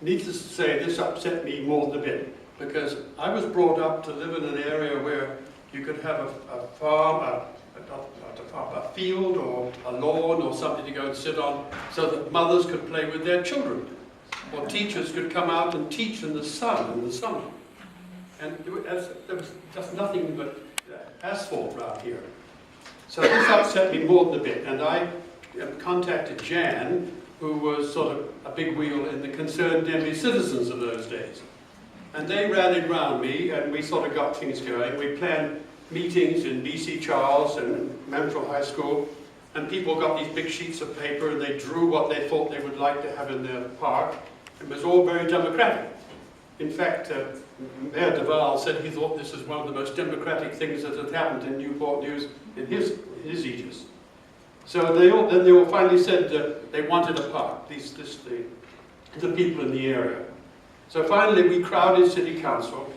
needless to say, this upset me more than a bit, because I was brought up to live in an area where you could have a farm, a field or a lawn or something to go and sit on, so that mothers could play with their children, or teachers could come out and teach in the sun in the summer. And there was just nothing but asphalt around here. So this upset me more than a bit, and I contacted Jan, who was sort of a big wheel in the concerned Denby citizens of those days. And they rallied round me, and we sort of got things going. We planned meetings in BC Charles and Mansfield High School, and people got these big sheets of paper and they drew what they thought they would like to have in their park. It was all very democratic. In fact, Mayor Duval said he thought this was one of the most democratic things that had happened in Newport News in his aegis. So they all finally said that they wanted a park, the people in the area. So finally we crowded City Council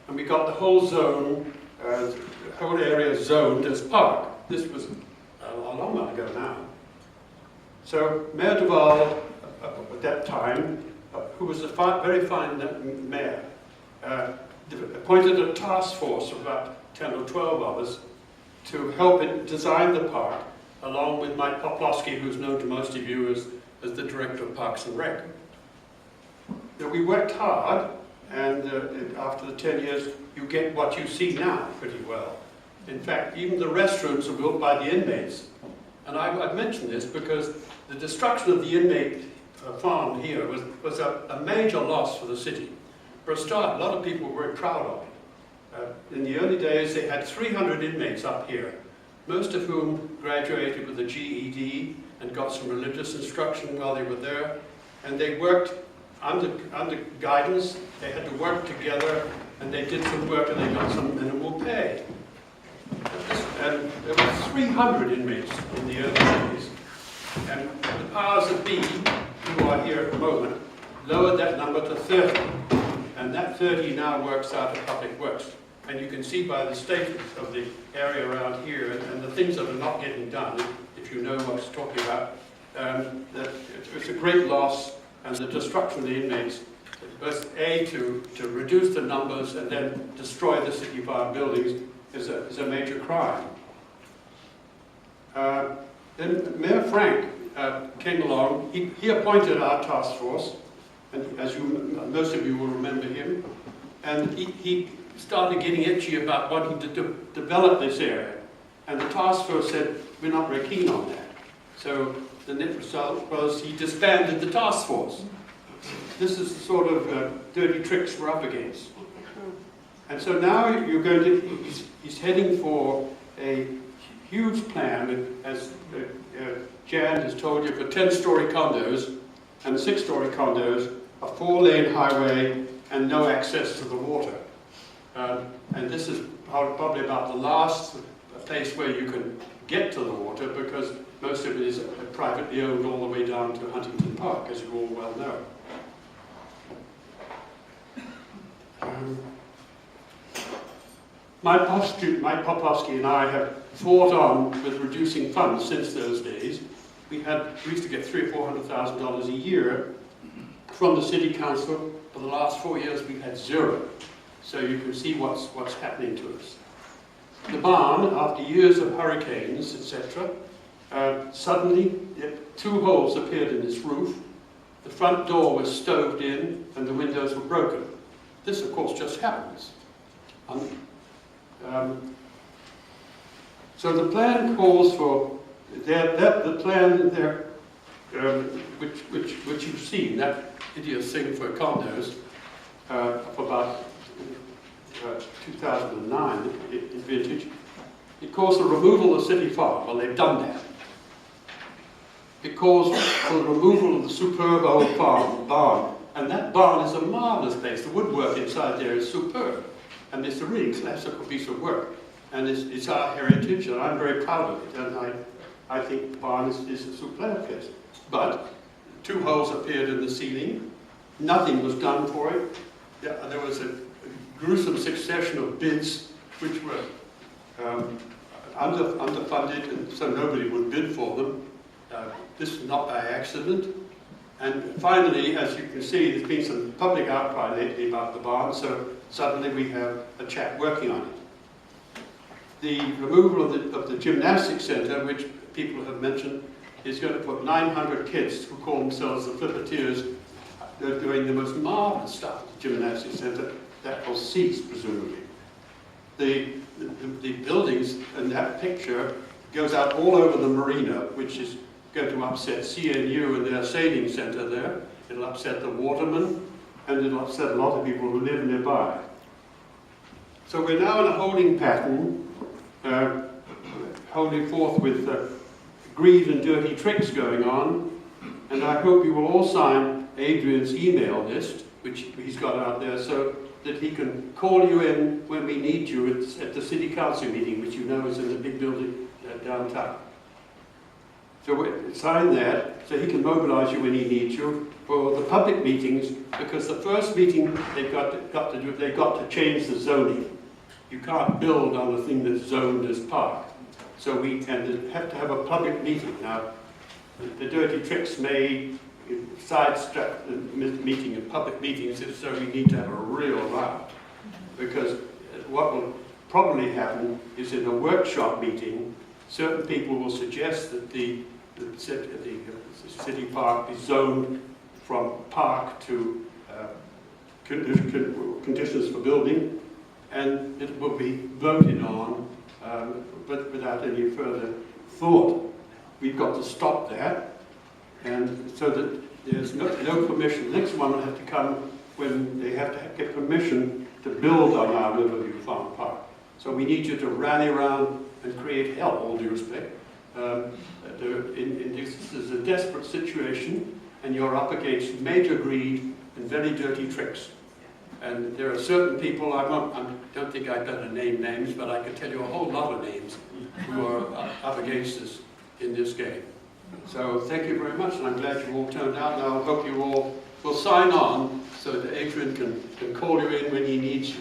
and we got the whole zone, the whole area zoned as park. This was a long while ago now. So Mayor Duval, at that time, who was a very fine mayor, appointed a task force of about 10 or 12 of us to help it design the park, along with Mike Poplowski, who's known to most of you as the Director of Parks and Rec. Now, we worked hard, and after the 10 years, you get what you see now pretty well. In fact, even the restaurants are built by the inmates. And I've mentioned this because the destruction of the inmate farm here was a major loss for the city. For a start, a lot of people were proud of it. In the early days, they had 300 inmates up here, most of whom graduated with a GED and got some religious instruction while they were there. And they worked under guidance. They had to work together, and they did some work and they got some minimal pay. And there were 300 inmates in the early days. And the powers that be, who are here at the moment, lowered that number to 30. And that 30 now works out of Public Works. And you can see by the state of the area around here and the things that are not getting done, if you know what I'm talking about, that it's a great loss, and the destruction of the inmates, both A, to reduce the numbers and then destroy the city farm buildings, is a major crime. Then Mayor Frank came along. He appointed our task force, and as most of you will remember him, and he started getting itchy about wanting to develop this area. And the task force said, we're not very keen on that. So the net result was he disbanded the task force. This is the sort of dirty tricks we're up against. And so now you're going to, he's heading for a huge plan, as Jan has told you, for 10-story condos and 6-story condos, a 4-lane highway, and no access to the water. And this is probably about the last place where you can get to the water, because most of it is privately owned all the way down to Huntington Park, as you all well know. Mike Poplowski and I have fought on with reducing funds since those days. We used to get $300,000 or $400,000 a year from the City Council. For the last 4 years, we've had zero. So you can see what's happening to us. The barn, after years of hurricanes, etc., suddenly 2 holes appeared in its roof. The front door was stoved in, and the windows were broken. This, of course, just happens. So the plan calls for the plan there, which you've seen, that hideous thing for condos, of about 2009 in vintage. It calls for removal of the city farm. Well, they've done that. It calls for the removal of the superb old barn. And that barn is a marvelous place. The woodwork inside there is superb. And it's a really classical piece of work. And it's our heritage, and I'm very proud of it. And I think the barn is a superb place. But 2 holes appeared in the ceiling. Nothing was done for it. There was a gruesome succession of bids which were underfunded, and so nobody would bid for them. This was not by accident. And finally, as you can see, there's been some public outcry lately about the barn, so suddenly we have a chap working on it. The removal of the gymnastics centre, which people have mentioned, is going to put 900 kids who call themselves the flipateers. They're doing the most marvellous stuff at the gymnastics centre. That will cease, presumably. The buildings in that picture goes out all over the marina, which is going to upset CNU and their sailing centre there. It'll upset the watermen, and it'll upset a lot of people who live nearby. So we're now in a holding pattern, holding forth with greed and dirty tricks going on, and I hope you will all sign Adrian's email list, which he's got out there, so that he can call you in when we need you at the City Council meeting, which you know is in the big building downtown. So sign that, so he can mobilise you when he needs you for the public meetings, because the first meeting they've got to change the zoning. You can't build on a thing that's zoned as park. So we have to have a public meeting. Now, the dirty tricks may sidestep the meeting in public meetings, so we need to have a real row. Because what will probably happen is in a workshop meeting, certain people will suggest that the city park be zoned from park to conditions for building, and it will be voted on, but without any further thought. We've got to stop that, and so that there's no permission. The next one will have to come when they have to get permission to build on our Riverview Farm Park. So we need you to rally around and create hell, all due respect. This is a desperate situation, and you're up against major greed and very dirty tricks. And there are certain people, I don't think I better name names, but I can tell you a whole lot of names who are up against us in this game. So thank you very much, and I'm glad you all turned out, and I hope you all will sign on so that Adrian can call you in when he needs you.